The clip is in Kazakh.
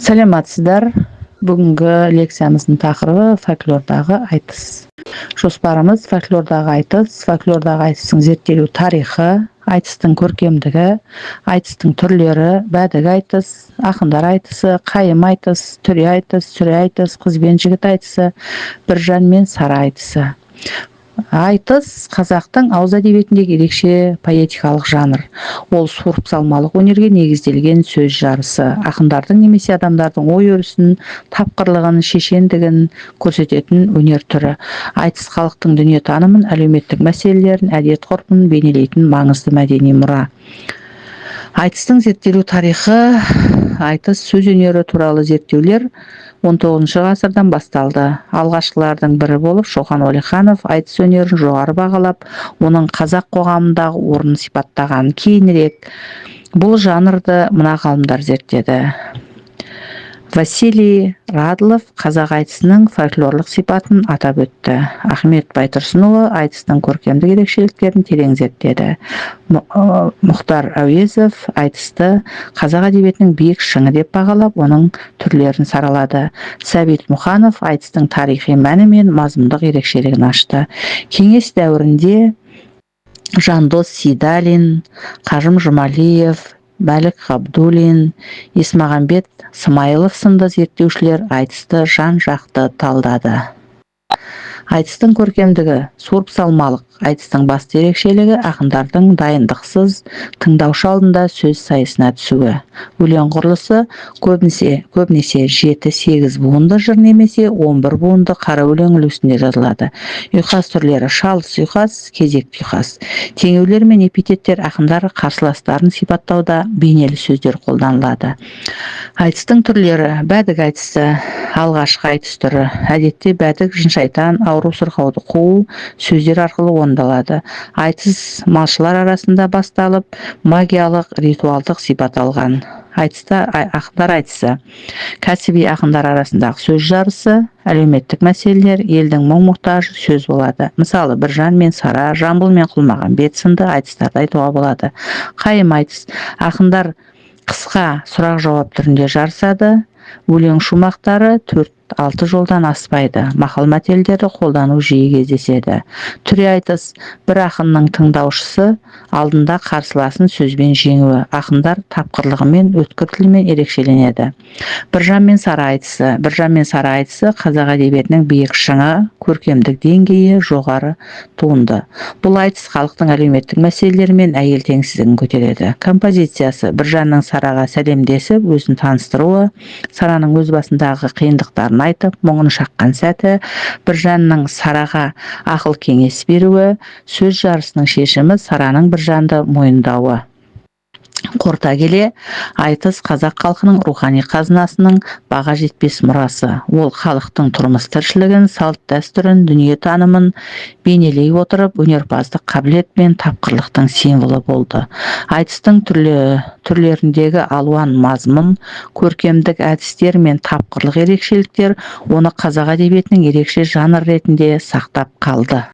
Саламатсыздар. Бүгінгі лекциямыздың тақырыбы фольклордағы айтыс. Жоспарымыз фольклордағы айтыстың зерттелу тарихы, айтыстың көркемдігі, айтыстың түрлері, бәдік айтыс, ақындар айтысы, қайым айтыс, түре айтыс, қыз бен жігіт айтысы, біржан мен сары айтысы. Айтыс қазақтың ауыз әдебиетіндегі ерекше поэтикалық жанр. Ол суырып салмалық өнерге негізделген сөз жарысы. Ақындардың немесе адамдардың ой өрісін, тапқырлығын, шешендігін көрсететін өнер түрі. Айтыс халықтың дүниетанымын, әлеуметтік мәселелерін, әдет-ғұрпын бейнелейтін маңызды мәдени мұра. Айтыстың зерттелу тарихы. Айтыс сөз өнері туралы зерттеулер 19 ғасырдан басталды. Алғашқылардың бірі болып Шоқан Уәлиханов айтыс өнерін жоғары бағалап, оның қазақ қоғамындағы орнын сипаттаған. Кейінірек бұл жанрды мына ғалымдар зерттеді. Василий Радлов қазақ айтысының фольклорлық сипатын атап өтті. Ахмет Байтұрсынұлы айтыстың көркемдік ерекшеліктерін терең зерттеді. Мұхтар Әуезов айтысты қазақ әдебиетінің биік шыңы деп бағалап, оның түрлерін саралады. Сәбит Мұханов айтыстың тарихи мәні мен мазмұндық ерекшелігін ашты. Кеңес дәуірінде Жандос Сейдалин, Қажым Жұмалиев, Мәлік Ғабдуллин, Есмағамбет Смайылов сынды зерттеушілер айтысты жан-жақты талдады. Айтыстың көркемдігі, суырып салмалық. Айтыстың басты ерекшелігі ақындардың дайындықсыз тыңдаушы алдында сөз сайысына түсуі. Өлең құрылысы көбінесе 7-8 буынды жыр немесе 11 буынды қара өлең үлгісінде жазылады. Ұйқас түрлері шалыс ұйқас, кезекті ұйқас. Теңеулер мен эпитеттер ақындар қарсыластарын сипаттауда бейнелі сөздер қолданылады. Айтыстың түрлері. Бәдік айтысы алғашқы айтыс түрі. Әдетте бәдік жын-шайтан, ауру сырқауды қуу сөздер арқылы орындалады. Айтыс малшылар арасында басталып, магиялық, ритуалдық сипат алған. Айтыста ақындар айтысы кәсіби ақындар арасындағы сөз жарысы, әлеуметтік мәселелер, елдің мұң-мұқтажы сөз болады. Мысалы, біржан мен сара, жамбыл мен құлмағамбет сынды айтыстарды айтуға болады. Қайым айтыс ақындар қысқа сұрақ-жауап түрінде жарысады. Өлең шумақтары 4-6 жолдан аспайды. Мақал-мәтелдерді қолдану жиі кездеседі. Түре айтыс бір ақынның тыңдаушысы алдында қарсыласын сөзбен жеңуі. Ақындар тапқырлығымен, өткір тілмен ерекшеленеді. Біржан мен сары айтысы. Біржан мен сары айтысы қазақ әдебиетінің биік шыңы, көркемдік деңгейі жоғары туынды. Бұл айтыс халықтың әлеуметтік мәселелері мен әйел теңсіздігін көтереді. Композициясы біржанның сараға сәлемдесіп, өзін таныстыруы, сараның өз басындағы қиындықтарын айтып, мұңын шаққан сәті, біржанның сараға ақыл кеңес беруі, сөз жарысының шешімі сараның біржанды мойындауы. Қорыта келе, айтыс қазақ халқының рухани қазынасының баға жетпес мұрасы. Ол халықтың тұрмыс тіршілігін, салт дәстүрін, дүниетанымын бейнелей отырып, өнерпаздық қабілет пен тапқырлықтың символы болды. Айтыстың түрлеріндегі алуан мазмұн, көркемдік әдістер мен тапқырлық ерекшеліктер оны қазақ әдебиетінің ерекше жанр ретінде сақтап қалды.